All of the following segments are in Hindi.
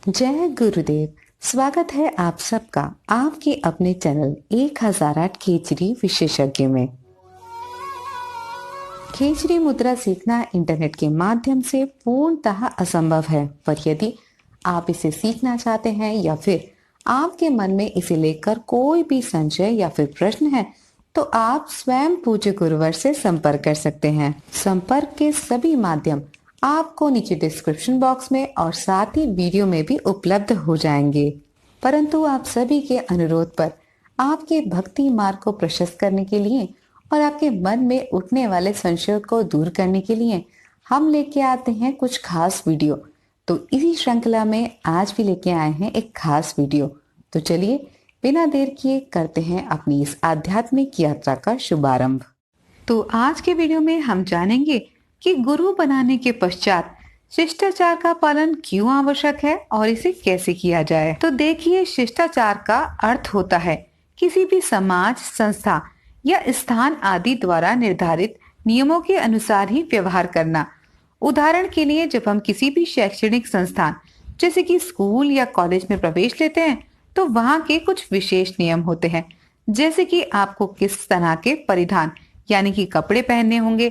जय गुरुदेव। स्वागत है आप सबका आपके अपने चैनल 1008 खेचरी विशेषज्ञ में। खेचरी मुद्रा सीखना इंटरनेट के माध्यम से पूर्णतः असंभव है, पर यदि आप इसे सीखना चाहते हैं या फिर आपके मन में इसे लेकर कोई भी संशय या फिर प्रश्न है, तो आप स्वयं पूज्य गुरुवर से संपर्क कर सकते हैं। संपर्क के सभी माध्यम आपको नीचे डिस्क्रिप्शन बॉक्स में और साथ ही वीडियो में भी उपलब्ध हो जाएंगे। परंतु आप सभी के अनुरोध पर आपके भक्ति मार्ग को प्रशस्त करने के लिए और आपके मन में उठने वाले संशयों को दूर करने के लिए हम लेके आते हैं कुछ खास वीडियो। तो इसी श्रृंखला में आज भी लेके आए हैं एक खास वीडियो। तो चलिए बिना देर किए करते हैं अपनी इस आध्यात्मिक यात्रा का शुभारंभ। तो आज के वीडियो में हम जानेंगे कि गुरु बनाने के पश्चात शिष्टाचार का पालन क्यों आवश्यक है और इसे कैसे किया जाए। तो देखिए, शिष्टाचार का अर्थ होता है किसी भी समाज, संस्था या स्थान आदि द्वारा निर्धारित नियमों के अनुसार ही व्यवहार करना। उदाहरण के लिए, जब हम किसी भी शैक्षणिक संस्थान जैसे कि स्कूल या कॉलेज में प्रवेश लेते हैं तो वहाँ के कुछ विशेष नियम होते हैं, जैसे कि आपको किस तरह के परिधान यानी कि कपड़े पहनने होंगे,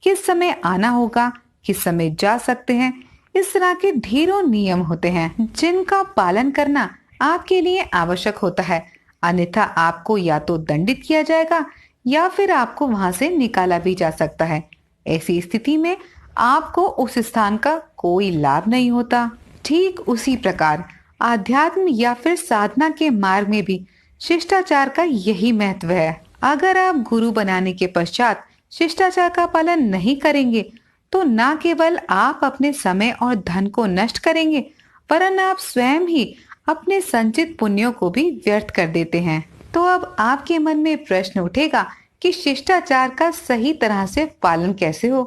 किस समय आना होगा, किस समय जा सकते हैं। इस तरह के ढेरों नियम होते हैं जिनका पालन करना आपके लिए आवश्यक होता है, अन्यथा आपको या तो दंडित किया जाएगा या फिर आपको वहां से निकाला भी जा सकता है। ऐसी स्थिति में आपको उस स्थान का कोई लाभ नहीं होता। ठीक उसी प्रकार आध्यात्म या फिर साधना के मार्ग में भी शिष्टाचार का यही महत्व है। अगर आप गुरु बनाने के पश्चात शिष्टाचार का पालन नहीं करेंगे तो न केवल आप अपने समय और धन को नष्ट करेंगे, वरन आप स्वयं ही अपने संचित पुण्यों को भी व्यर्थ कर देते हैं। तो अब आपके मन में प्रश्न उठेगा कि शिष्टाचार का सही तरह से पालन कैसे हो।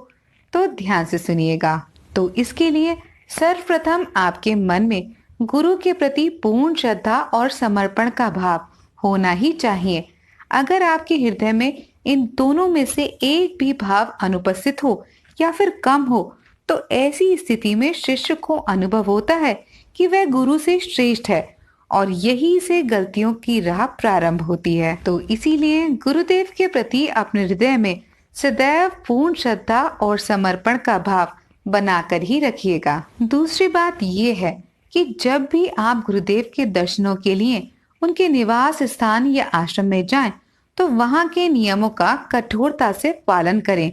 तो ध्यान से सुनिएगा। तो इसके लिए सर्वप्रथम आपके मन में गुरु के प्रति पूर्ण श्रद्धा और समर्पण का भाव होना ही चाहिए। अगर आपके हृदय में इन दोनों में से एक भी भाव अनुपस्थित हो या फिर कम हो, तो ऐसी स्थिति में शिष्य को अनुभव होता है कि वह गुरु से श्रेष्ठ है और यही से गलतियों की राह प्रारंभ होती है। तो इसीलिए गुरुदेव के प्रति अपने हृदय में सदैव पूर्ण श्रद्धा और समर्पण का भाव बनाकर ही रखिएगा। दूसरी बात यह है कि जब भी आप गुरुदेव के दर्शनों के लिए उनके निवास स्थान या आश्रम में जाएं, तो वहां के नियमों का कठोरता से पालन करें।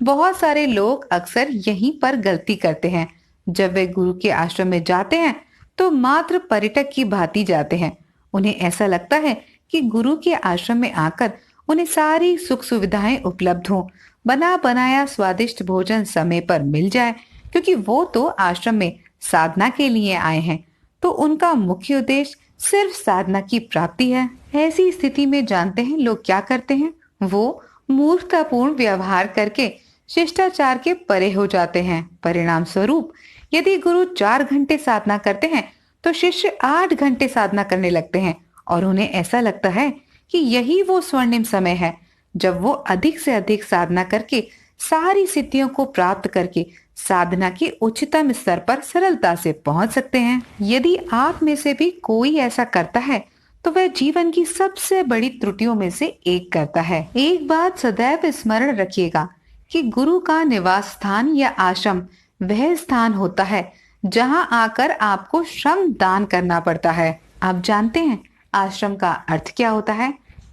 बहुत सारे लोग अक्सर यहीं पर गलती करते हैं। जब वे गुरु के आश्रम में जाते हैं तो मात्र पर्यटक की भांति जाते हैं। उन्हें ऐसा लगता है कि गुरु के आश्रम में आकर उन्हें सारी सुख सुविधाएं उपलब्ध हों, बना बनाया स्वादिष्ट भोजन समय पर मिल जाए, क्योंकि वो तो आश्रम में साधना के लिए आए हैं, तो उनका मुख्य उद्देश्य सिर्फ साधना की प्राप्ति है। ऐसी स्थिति में जानते हैं लोग क्या करते हैं? वो मूर्खतापूर्ण व्यवहार करके शिष्टाचार के परे हो जाते हैं। परिणाम स्वरूप यदि गुरु 4 घंटे साधना करते हैं तो शिष्य 8 घंटे साधना करने लगते हैं और उन्हें ऐसा लगता है कि यही वो स्वर्णिम समय है जब वो अधिक से अधिक साधना करके सारी सिद्धियों को प्राप्त करके साधना के उच्चतम स्तर पर सरलता से पहुंच सकते हैं। यदि आप में से भी कोई ऐसा करता है तो वह जीवन की सबसे बड़ी त्रुटियों में से एक करता है। एक बात सदैव स्मरण रखिएगा कि गुरु का निवास स्थान या आश्रम वह स्थान होता है जहां आकर आपको श्रम दान करना पड़ता है। आप जानते हैं आश्रम का अर्थ क्या होता है?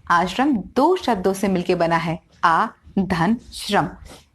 आश्रम 2 शब्दों से मिलकर बना है, आ धन श्रम,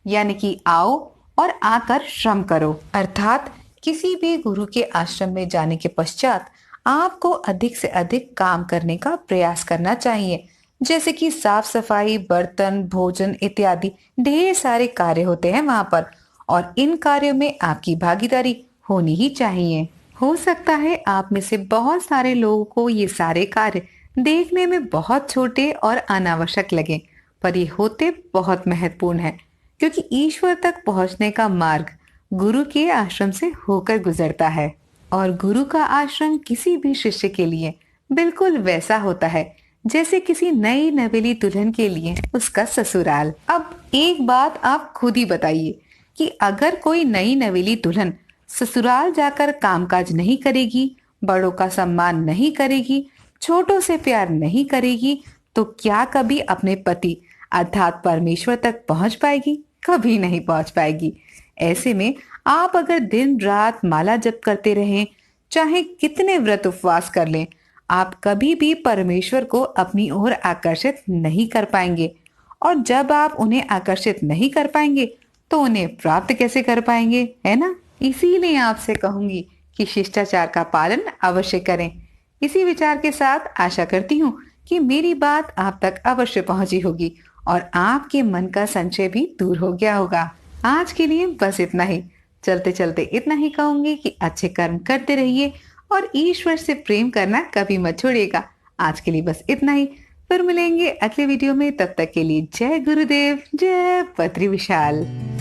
यानी कि आओ और आकर श्रम करो। अर्थात किसी भी गुरु के आश्रम में जाने के पश्चात आपको अधिक से अधिक काम करने का प्रयास करना चाहिए, जैसे कि साफ सफाई, बर्तन, भोजन इत्यादि ढेर सारे कार्य होते हैं वहां पर, और इन कार्यों में आपकी भागीदारी होनी ही चाहिए। हो सकता है आप में से बहुत सारे लोगों को ये सारे कार्य देखने में बहुत छोटे और अनावश्यक लगे, पर ये होते बहुत महत्वपूर्ण है, क्योंकि ईश्वर तक पहुंचने का मार्ग गुरु के आश्रम से होकर गुजरता है। और गुरु का आश्रम किसी भी शिष्य के लिए बिल्कुल वैसा होता है जैसे किसी नई नवेली दुल्हन के लिए उसका ससुराल। अब एक बात आप खुद ही बताइए कि अगर कोई नई नवेली दुल्हन ससुराल जाकर कामकाज नहीं करेगी बड़ों का सम्मान नहीं करेगी, छोटों से प्यार नहीं करेगी, तो क्या कभी अपने पति अर्थात परमेश्वर तक पहुंच पाएगी? कभी नहीं पहुंच पाएगी। ऐसे में आप अगर दिन रात माला जप करते रहें, चाहे कितने व्रत उपवास कर लें, आप कभी भी परमेश्वर को अपनी ओर आकर्षित नहीं कर पाएंगे। और जब आप उन्हें आकर्षित नहीं कर पाएंगे, तो उन्हें प्राप्त कैसे कर पाएंगे, है ना? इसीलिए आपसे कहूंगी कि शिष्टाचार का पालन अवश्य करें। इसी विचार के साथ आशा करती हूँ कि मेरी बात आप तक अवश्य पहुंची होगी और आपके मन का संशय भी दूर हो गया होगा। आज के लिए बस इतना ही। चलते चलते इतना ही कहूंगी कि अच्छे कर्म करते रहिए और ईश्वर से प्रेम करना कभी मत छोड़िएगा। आज के लिए बस इतना ही। फिर मिलेंगे अगले वीडियो में। तब तक के लिए जय गुरुदेव, जय बद्री विशाल।